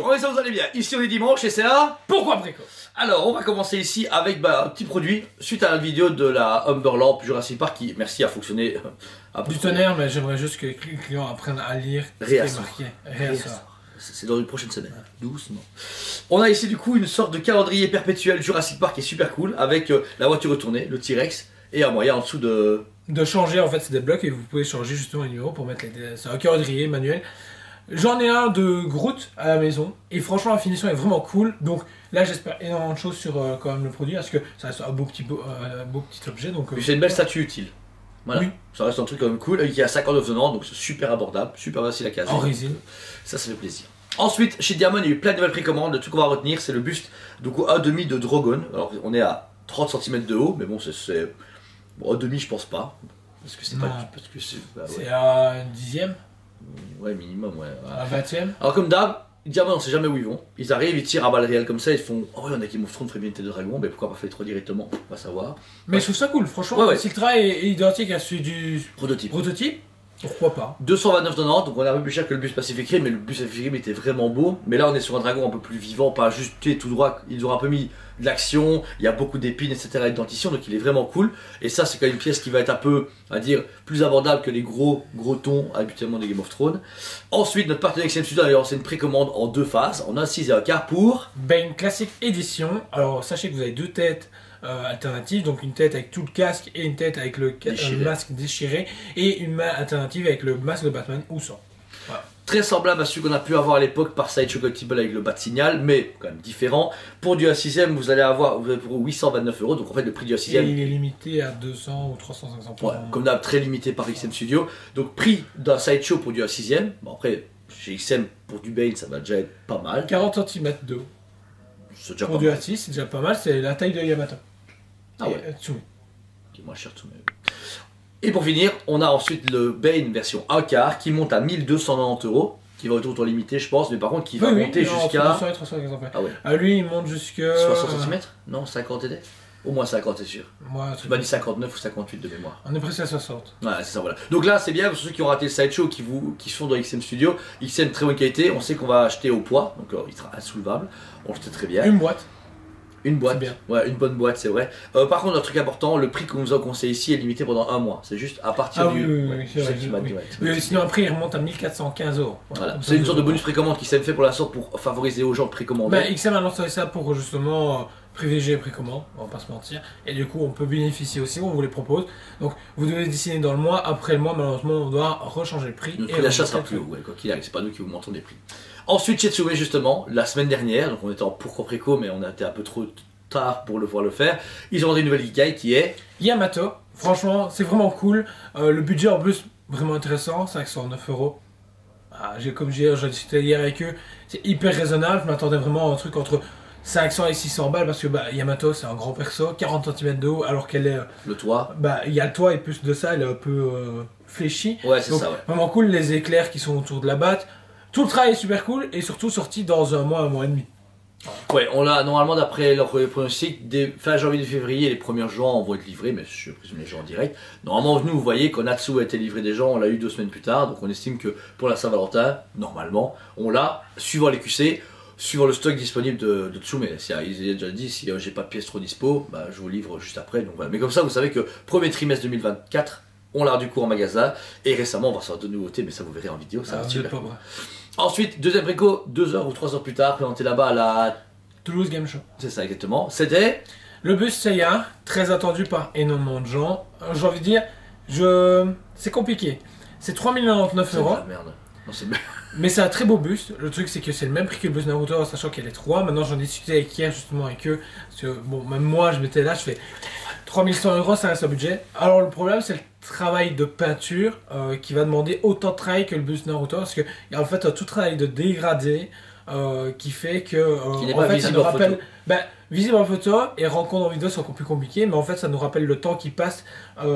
on espère que vous allez bien. Ici on est dimanche et c'est là. Pourquoi Brico? Alors on va commencer ici avec un petit produit suite à la vidéo de la Humber Lamp Jurassic Park qui, merci, a fonctionné du tonnerre, mais j'aimerais juste que les clients apprennent à lire ce qui est marqué. Réassort. C'est dans une prochaine semaine, doucement. On a ici du coup une sorte de calendrier perpétuel Jurassic Park qui est super cool avec la voiture retournée, le T-Rex et un moyen en dessous de changer. En fait c'est des blocs et vous pouvez changer justement les numéros pour mettre c'est un calendrier manuel. J'en ai un de Groot à la maison et franchement la finition est vraiment cool, donc là j'espère énormément de choses sur quand même le produit parce que ça reste un beau petit objet. Donc c'est une belle statue utile. Voilà, oui. Ça reste un truc quand même cool, qui a 59 ans, donc c'est super abordable, super facile à caser. En résine. Ça fait plaisir. Ensuite, chez Diamond, il y a eu plein de nouvelles précommandes. Le truc qu'on va retenir, c'est le buste, du coup, 1,5 de Drogon. Alors, on est à 30 cm de haut, mais bon, c'est. Bon, 1,5, je pense pas. Parce que c'est pas. Parce que c'est. Bah, ouais. C'est à un dixième. Ouais, minimum, ouais. À 20ème. Alors, comme d'hab, Diamond, on sait jamais où ils vont. Ils arrivent, ils tirent à balles réelles comme ça, ils font. Oh, ouais, on a Game of Thrones, ferait bien une tête de dragon, mais pourquoi pas faire 3 directement? On va savoir. Mais je trouve ça cool, franchement. Ouais. Si le travail est identique à celui du prototype, pourquoi pas. 229,90, donc on est un peu plus cher que le bus Pacific Rim, mais le bus Pacific Rim était vraiment beau. Mais là on est sur un dragon un peu plus vivant, pas juste tout droit. Ils ont un peu mis de l'action, il y a beaucoup d'épines, etc. et de dentition, donc il est vraiment cool. Et ça c'est quand même une pièce qui va être un peu, on va dire, plus abordable que les gros tons habituellement des Game of Thrones. Ensuite notre partenaire XM Studio a lancé une précommande en 2 phases, en 1,6 et 1 quart pour Bane Classic Edition. Alors sachez que vous avez 2 têtes alternatives, donc une tête avec tout le casque et une tête avec le masque déchiré et une main alternative avec le masque de Batman ou sans. Voilà. Très semblable à celui qu'on a pu avoir à l'époque par Sideshow Collectible avec le Bat Signal, mais quand même différent. Pour du A6ème, vous allez avoir pour 829 €, donc en fait le prix du A6ème. Et il est limité à 200 ou 300 exemplaires. Ouais, comme d'hab, très limité par XM Studio. Donc prix d'un Sideshow pour du A6ème. Bon après, chez XM pour du Bane, ça va déjà être pas mal. 40 cm de haut. C'est déjà pour pas du mal. A6, c'est déjà pas mal, c'est la taille de Yamato. Ah ouais. Tsumi. Qui est moins cher Tsumi. Et pour finir, on a ensuite le Bane version 1 quart qui monte à 1290 €, qui va autour de limité je pense, mais par contre qui va monter jusqu'à 200 et 300 exemplaires. Ah ouais. Lui il monte jusqu'à 60 cm. Non, 50 et des. Au moins 50 c'est sûr. Moi, tu m'as dit 59 ou 58 de mémoire. On est presque à 60. Ouais, c'est ça, voilà. Donc là, c'est bien pour ceux qui ont raté le Sideshow, qui sont dans XM Studio. XM très bonne qualité, on sait qu'on va acheter au poids, donc il sera insoulevable. On le sait très bien. Une boîte. Une boîte, bien. Ouais, une bonne boîte, c'est vrai. Par contre, un truc important, le prix qu'on nous a conseillé ici est limité pendant 1 mois. C'est juste à partir du. Oui, sinon après il remonte à 1415 €. Voilà. C'est une sorte de bonus précommande qui s'est fait pour la sorte pour favoriser aux gens de précommander. Bah, XM a lancé ça pour justement privilégier les précommandes, on va pas se mentir. Et du coup, on peut bénéficier aussi, on vous les propose. Donc, vous devez décider dans le mois. Après le mois, malheureusement, on doit rechanger le prix. Le prix d'achat sera plus haut, ouais, quoi qu'il arrive. C'est pas nous qui augmentons les prix. Ensuite, chez Tsume, justement, la semaine dernière, donc on était en pourquoi préco, mais on a été un peu trop tard pour le voir le faire. Ils ont vendu une nouvelle Geekai qui est Yamato. Franchement, c'est vraiment cool. Le budget en plus, vraiment intéressant, 509 €. Comme j'ai discuté hier avec eux, c'est hyper raisonnable. Je m'attendais vraiment à un truc entre 500 et 600 balles parce que Yamato c'est un grand perso, 40 cm de haut alors qu'elle est. Le toit. Il y a le toit et plus de ça, elle est un peu fléchie. Ouais, c'est ça, ouais. Vraiment cool, les éclairs qui sont autour de la batte. Tout le travail est super cool et surtout sorti dans un mois et demi. Ouais, on l'a normalement d'après leur pronostic, dès fin janvier février, les premiers gens vont être livrés, mais je présume les gens en direct. Normalement, nous, vous voyez qu'on Natsu a été livré des gens, on l'a eu 2 semaines plus tard, donc on estime que pour la Saint-Valentin, normalement, on l'a, suivant les QC, suivant le stock disponible de Tsume. Ils ont déjà dit, si j'ai pas de pièces trop dispo, je vous livre juste après. Donc voilà. Mais comme ça, vous savez que premier trimestre 2024, on l'a du coup en magasin, et récemment, on va sortir de nouveautés, mais ça vous verrez en vidéo, ça va super. Ensuite, deuxième préco, 2 heures ou 3 heures plus tard, présenté là-bas à la Toulouse Game Show. C'est ça exactement. C'était le bus Seiya, très attendu par énormément de gens. J'ai envie de dire, c'est compliqué. C'est 3099 €. Merde. Non, mais c'est un très beau bus. Le truc c'est que c'est le même prix que le bus Naruto, sachant qu'elle est 3. Maintenant j'en ai discuté avec hier justement avec eux. Parce que bon, même moi je m'étais là, je fais 3100 €, ça reste un budget. Alors le problème c'est le travail de peinture qui va demander autant de travail que le bus Naruto. Parce que en fait un tout travail de dégradé. Qui fait que qui n'est pas visible en photo. Visible en photo et rencontre en vidéo c'est encore plus compliqué, mais en fait ça nous rappelle le temps qui passe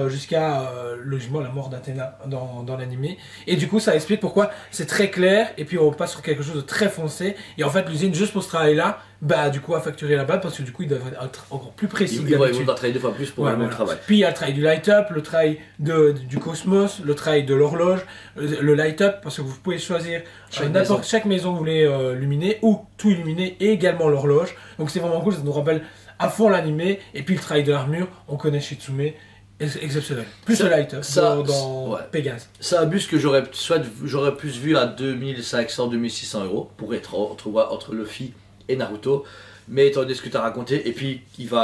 jusqu'à logiquement la mort d'Athéna dans l'animé, et du coup ça explique pourquoi c'est très clair et puis on passe sur quelque chose de très foncé, et en fait l'usine juste pour ce travail là bah du coup à facturer là-bas parce que du coup ils doivent être encore plus précis que Ils vont d'habitude. devoir travailler 2 fois plus pour le même travail. Puis il y a le travail du light-up, le travail du Cosmos, le travail de l'horloge, le light-up, parce que vous pouvez choisir chaque maison que vous voulez illuminer ou tout illuminer et également l'horloge. Donc c'est vraiment cool, ça nous rappelle à fond l'animé. Et puis le travail de l'armure, on connaît Shitsume, exceptionnel. Plus le light-up dans Pégase. Ça abuse que j'aurais plus vu à 2500-2600 € pour être entre Luffy et Naruto. Mais étant donné ce que tu as raconté, et puis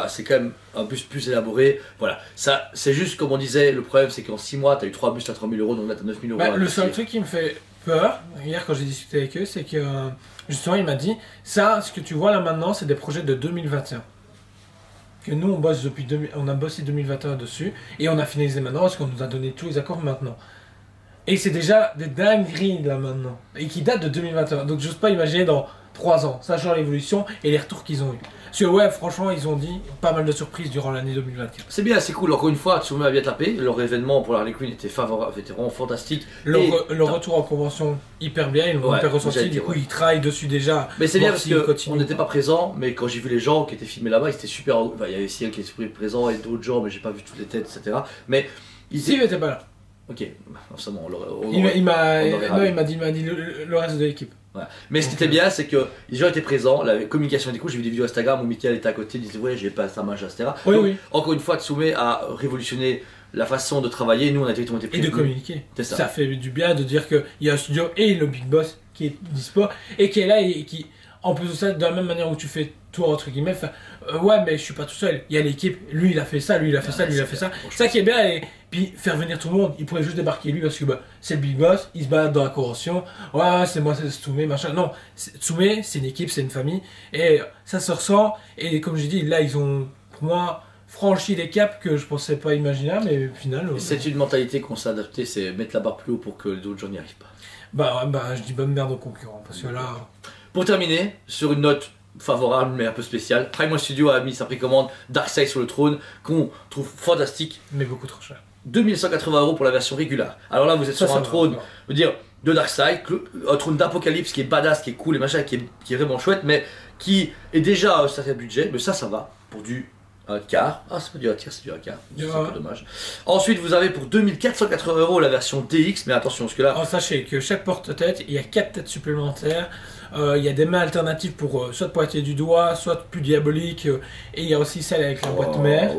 c'est quand même un bus plus élaboré. Voilà, ça c'est juste comme on disait, le problème c'est qu'en 6 mois tu as eu 3 bus à 3000 €, donc là tu as 9000 €. Le seul truc qui me fait peur, hier quand j'ai discuté avec eux, c'est que justement il m'a dit ça, ce que tu vois là maintenant, c'est des projets de 2021. Que nous on bosse on a bossé 2021 dessus et on a finalisé maintenant parce qu'on nous a donné tous les accords maintenant. Et c'est déjà des dingueries là maintenant et qui datent de 2021. Donc j'ose pas imaginer dans 3 ans, sachant l'évolution et les retours qu'ils ont eu. Parce que ouais, franchement, ils ont dit pas mal de surprises durant l'année 2024. C'est bien, c'est cool. Encore une fois, Tsume a bien tapé. Leur événement pour la Harley Quinn était favorable, était vraiment fantastique. Le retour en convention hyper bien, ils l'ont hyper ressenti. Du coup, ils travaillent dessus déjà. Mais c'est bien parce qu'on n'était pas présents, mais quand j'ai vu les gens qui étaient filmés là-bas, ils étaient super. Enfin, il y avait Ciel qui était présent et d'autres gens, mais j'ai pas vu toutes les têtes, etc. Mais il était pas là. Ok, forcément, il m'a dit le reste de l'équipe. Voilà. Mais ce qui était bien, c'est que les gens étaient présents, la communication était cool. J'ai vu des vidéos Instagram où Mickaël était à côté, il disait ouais, j'ai pas ça, machin, etc. Oui, donc, encore une fois, Tsume a révolutionné la façon de travailler. Nous, on a été et de communiquer. Ça. Ça fait du bien de dire qu'il y a un studio et le Big Boss qui est dispo et qui est là et qui, en plus de ça, de la même manière où tu fais toi, entre guillemets, ouais, mais je suis pas tout seul. Il y a l'équipe, lui il a fait ça, lui il a fait ça, lui il a fait ça. C'est ça qui est bien. Et puis faire venir tout le monde, il pourrait juste débarquer lui parce que c'est le Big Boss, il se balade dans la convention. Ouais, c'est moi, c'est Tsume, machin. Non, Tsume, c'est une équipe, c'est une famille. Et ça se ressent. Et comme j'ai dit, là, ils ont, pour moi, franchi des caps que je pensais pas imaginables, mais au final. C'est une mentalité qu'on s'est adapté, c'est mettre la barre plus haut pour que d'autres gens n'y arrivent pas. Je dis bonne merde aux concurrents parce que là. Pour terminer, sur une note favorable mais un peu spéciale, Prime One Studio a mis sa précommande Darkseid sur le trône qu'on trouve fantastique. Mais beaucoup trop cher. 2180 € pour la version régulière. Alors là, vous êtes sur un trône, je veux dire, de Darkseid, un trône d'apocalypse qui est badass, qui est cool et machin, qui est vraiment chouette, mais qui est déjà à un certain budget. Mais ça va pour du 1/4. Ah, c'est pas du 1/3, c'est du 1/4. C'est un peu dommage. Ensuite, vous avez pour 2480 € la version DX, mais attention, parce que là. Sachez que chaque porte-tête, il y a 4 têtes supplémentaires. Il y a des mains alternatives pour soit pointer du doigt, soit plus diabolique. Et il y a aussi celle avec la boîte mère.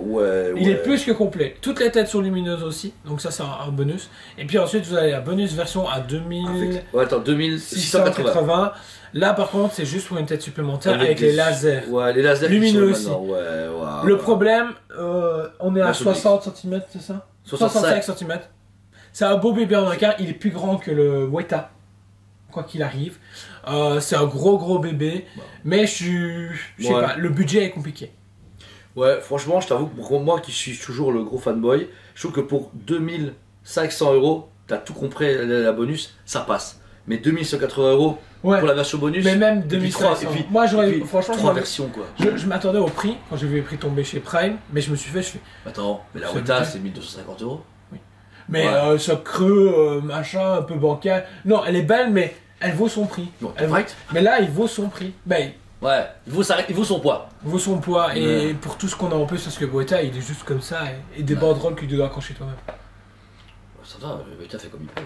Il est plus que complet. Toutes les têtes sont lumineuses aussi, donc ça c'est un bonus. Et puis ensuite vous avez la bonus version à 2680. Là par contre c'est juste pour une tête supplémentaire avec les lasers. Ouais, les lasers lumineux aussi. Le problème, on est à 60 cm, c'est ça 65 cm. C'est un beau bébé en un quart, il est plus grand que le Weta. Quoi qu'il arrive, c'est un gros bébé, mais je sais pas, le budget est compliqué. Ouais, franchement, je t'avoue que pour moi qui suis toujours le gros fanboy, je trouve que pour 2500 €, t'as tout compris, la bonus, ça passe. Mais 2180 € pour la version bonus, mais même 2500. Moi, franchement, 3 versions quoi. Je m'attendais au prix quand j'ai vu les prix tomber chez Prime, mais je me suis fait. Attends, mais la Weta c'est 1250 €. Mais ça creux, machin, un peu bancal. Non, elle est belle, mais elle vaut son prix. Bon, mais là, il vaut son prix. Ouais, il vaut son poids. Il vaut son poids, et pour tout ce qu'on a en plus, parce que Weta, il est juste comme ça, et des banderoles que tu dois accrocher toi-même. Ça va, Weta fait comme il peut.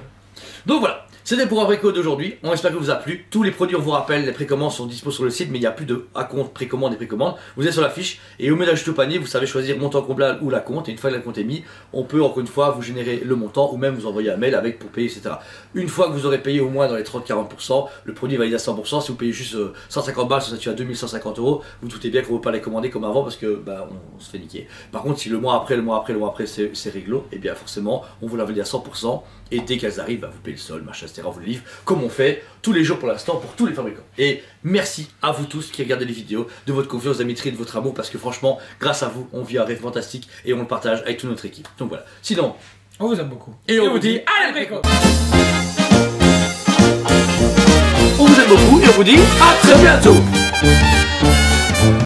Donc voilà, c'était pour un préco d'aujourd'hui. On espère que vous a plu. Tous les produits, on vous rappelle, les précommandes sont dispo sur le site, mais il n'y a plus de compte précommande et précommande. Vous êtes sur la fiche et au ménage au panier, vous savez choisir montant complet ou la compte. Et une fois que la compte est mis, on peut encore une fois vous générer le montant ou même vous envoyer un mail avec pour payer, etc. Une fois que vous aurez payé au moins dans les 30-40%, le produit est validé à 100%. Si vous payez juste 150 balles, ça tue à 2150 €. Vous doutez bien qu'on ne peut pas les commander comme avant parce que on se fait niquer. Par contre, si le mois après, c'est réglo, et bien forcément, on vous l'a validé à 100%. Et dès qu'elles arrivent, vous payez le sol, machin, etc. On vous le livre, comme on fait tous les jours pour l'instant pour tous les fabricants. Et merci à vous tous qui regardez les vidéos, de votre confiance, d'amitié, de votre amour, parce que franchement, grâce à vous, on vit un rêve fantastique et on le partage avec toute notre équipe. Donc voilà. Sinon, on vous aime beaucoup. Et on vous dit à la préco. On vous aime beaucoup et on vous dit à très bientôt.